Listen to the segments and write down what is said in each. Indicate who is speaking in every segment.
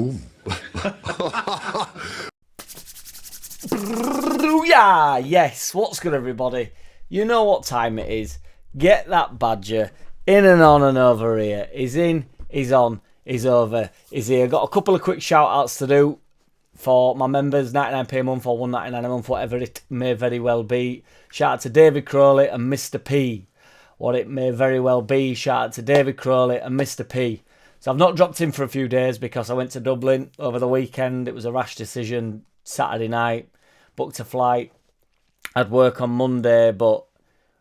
Speaker 1: Boom.
Speaker 2: Yeah, yes. What's good, everybody? You know what time it is. Get that badger in and on and over here. He's in, he's on, he's over, he's here. Got a couple of quick shout outs to do for my members, 99p a month or 199 a month, whatever it may very well be. Shout out to David Crowley and Mr. P. What it may very well be. Shout out to David Crowley and Mr. P. So I've not dropped in for a few days because I went to Dublin over the weekend. It was a rash decision. Saturday night, booked a flight. I'd work on Monday, but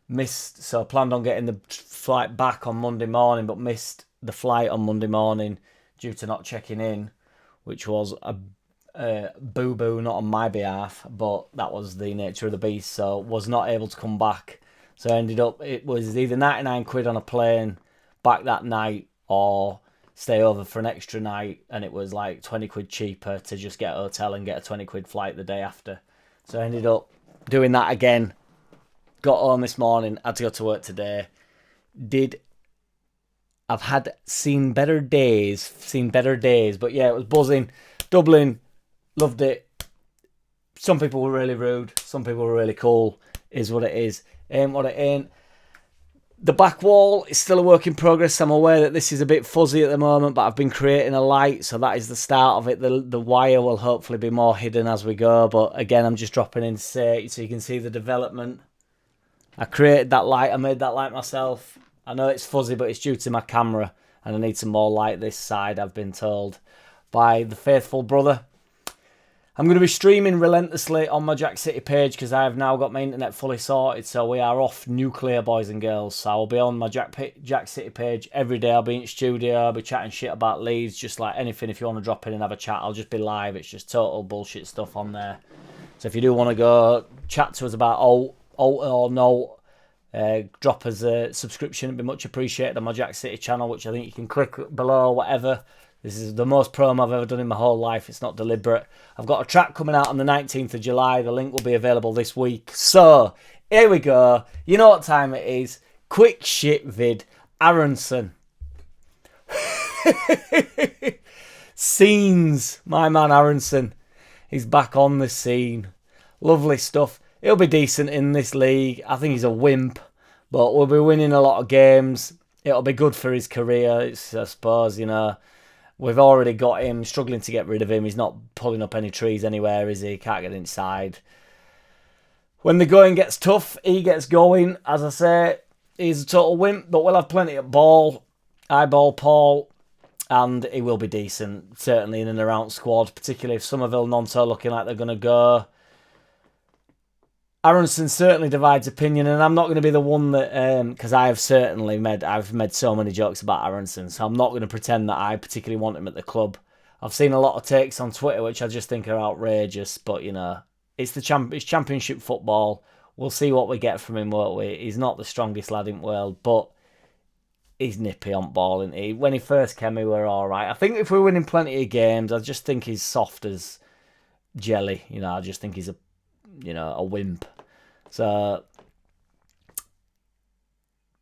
Speaker 2: missed. So I planned on getting the flight back on Monday morning, but missed the flight on Monday morning due to not checking in, which was a boo-boo, not on my behalf, but that was the nature of the beast. So was not able to come back. So I ended up, it was either 99 quid on a plane back that night or stay over for an extra night, and it was like 20 quid cheaper to just get a hotel and get a 20 quid flight the day after. So I ended up doing that again. Got home this morning, had to go to work today. I've had seen better days, but yeah, it was buzzing. Dublin, loved it. Some people were really rude, some people were really cool, is what it is. Ain't what it ain't. The back wall is still a work in progress. I'm aware that this is a bit fuzzy at the moment, but I've been creating a light, so that is the start of it. The wire will hopefully be more hidden as we go, but again, I'm just dropping in to say so you can see the development. I created that light. I made that light myself. I know it's fuzzy, but it's due to my camera, and I need some more light this side, I've been told by the faithful brother. I'm going to be streaming relentlessly on my JackCity page because I have now got my internet fully sorted. So we are off nuclear, boys and girls. So I'll be on my JackCity page every day. I'll be in studio. I'll be chatting shit about Leeds. Just like anything, if you want to drop in and have a chat, I'll just be live. It's just total bullshit stuff on there. So if you do want to go chat to us about alt or no, drop us a subscription. It'd be much appreciated on my JackCity channel, which I think you can click below or whatever. This is the most promo I've ever done in my whole life. It's not deliberate. I've got a track coming out on the 19th of July. The link will be available this week. So, here we go. You know what time it is. Quick shit vid. Aaronson. Scenes. My man Aaronson. He's back on the scene. Lovely stuff. He'll be decent in this league. I think he's a wimp. But we'll be winning a lot of games. It'll be good for his career, I suppose, you know. We've already got him, struggling to get rid of him. He's not pulling up any trees anywhere, is he? Can't get inside. When the going gets tough, he gets going. As I say, he's a total wimp, but we'll have plenty of ball. Eyeball Paul, and he will be decent, certainly in and around squad, particularly if Somerville, Nonto looking like they're going to go. Aaronson certainly divides opinion, and I'm not going to be the one that, because I've made so many jokes about Aaronson, so I'm not going to pretend that I particularly want him at the club. I've seen a lot of takes on Twitter which I just think are outrageous, but you know, it's championship football. We'll see what we get from him, won't we? He's not the strongest lad in the world, but he's nippy on ball, isn't he? When he first came, we were all right. I think if we're winning plenty of games, I just think he's soft as jelly. You know, I just think he's a wimp. So,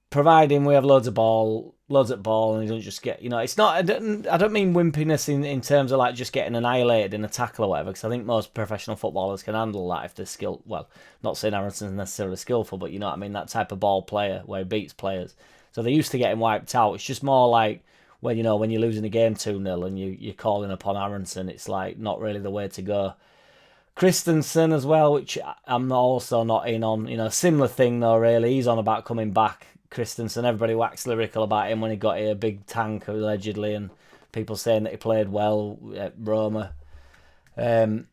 Speaker 2: providing we have loads at ball, and he doesn't just get, it's not, I don't mean wimpiness in terms of like just getting annihilated in a tackle or whatever, because I think most professional footballers can handle that if they're skilled. Well, not saying Aaronson's necessarily skillful, but you know what I mean, that type of ball player where he beats players. So they used to getting wiped out. It's just more like when you're losing a game 2-0 and you're calling upon Aaronson, it's like not really the way to go. Kristensen as well, which I'm also not in on. Similar thing though, really. He's on about coming back. Kristensen, everybody waxed lyrical about him when he got here, big tank allegedly, and people saying that he played well at Roma. Not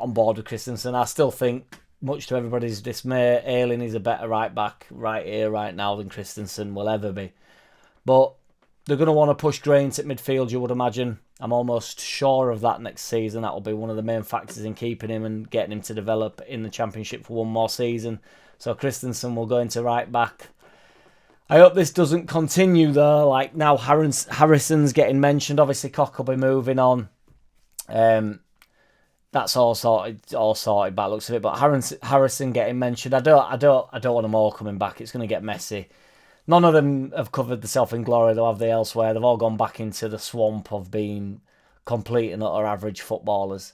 Speaker 2: on board with Kristensen. I still think, much to everybody's dismay, Ayling is a better right back right here, right now than Kristensen will ever be. But they're going to want to push Grains at midfield, you would imagine. I'm almost sure of that next season. That will be one of the main factors in keeping him and getting him to develop in the Championship for one more season. So Kristensen will go into right back. I hope this doesn't continue though. Like now Harrison's getting mentioned. Obviously Koch will be moving on. That's all sorted by the looks of it. But Harrison getting mentioned. I don't want them all coming back. It's going to get messy. None of them have covered the self in glory, though, have they, elsewhere? They've all gone back into the swamp of being complete and utter average footballers.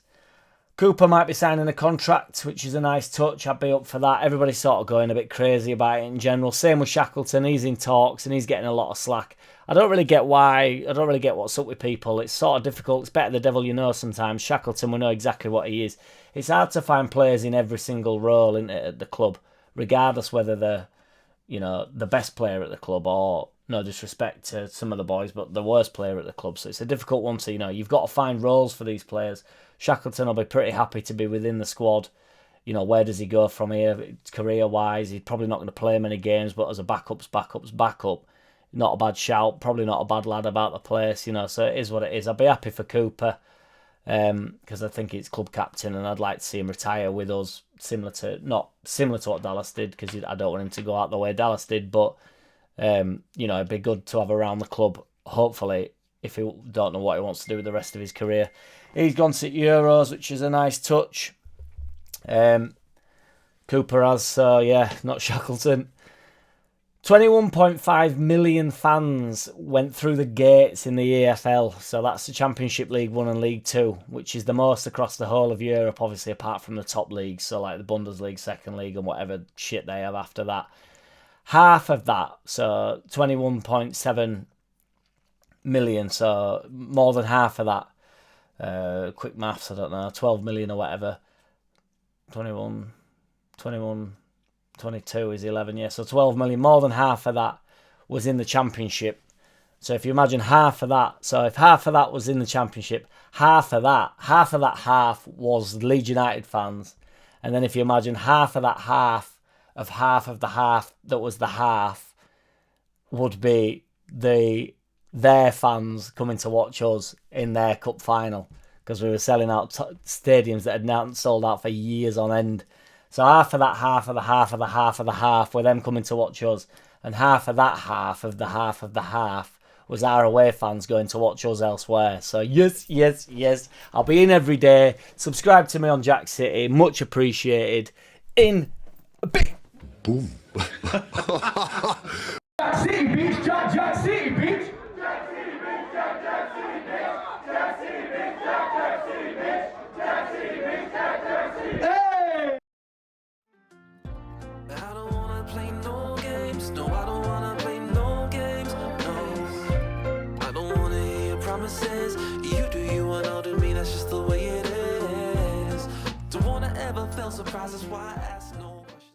Speaker 2: Cooper might be signing a contract, which is a nice touch. I'd be up for that. Everybody's sort of going a bit crazy about it in general. Same with Shackleton. He's in talks and he's getting a lot of slack. I don't really get why. I don't really get what's up with people. It's sort of difficult. It's better the devil you know sometimes. Shackleton, we know exactly what he is. It's hard to find players in every single role at the club, regardless whether they're, the best player at the club or, no disrespect to some of the boys, but the worst player at the club. So it's a difficult one to, you've got to find roles for these players. Shackleton will be pretty happy to be within the squad. Where does he go from here career-wise? He's probably not going to play many games, but as a backup. Not a bad shout. Probably not a bad lad about the place, so it is what it is. I'd be happy for Cooper because I think he's club captain and I'd like to see him retire with us, not similar to what Dallas did, because I don't want him to go out the way Dallas did, but it'd be good to have around the club, hopefully, if he don't know what he wants to do with the rest of his career. He's gone to Euros, which is a nice touch. Cooper has, so yeah, not Shackleton. 21.5 million fans went through the gates in the EFL, so that's the Championship League 1 and League 2, which is the most across the whole of Europe, obviously, apart from the top leagues, so like the Bundesliga, Second League, and whatever shit they have after that. Half of that, so 21.7 million, so more than half of that. Quick maths, I don't know, 12 million or whatever. 21, 22 is 11, yeah, so 12 million, more than half of that was in the Championship. So if you imagine half of that, so if half of that was in the Championship, half of that half was Leeds United fans. And then if you imagine half of that half of the half that was the half would be their fans coming to watch us in their cup final, because we were selling out stadiums that had now sold out for years on end. So half of that half of the half of the half of the half were them coming to watch us, and half of that half of the half of the half was our away fans going to watch us elsewhere. So yes, I'll be in every day. Subscribe to me on JackCity, much appreciated. In a big
Speaker 1: boom.
Speaker 3: JackCity, bitch. JackCity, bitch. Hey!
Speaker 4: I don't wanna play no games. No, I don't wanna play no games. No, I don't wanna hear your promises. You do you and I'll do me. That's just the way it is. Don't wanna ever feel surprised. That's why I ask no.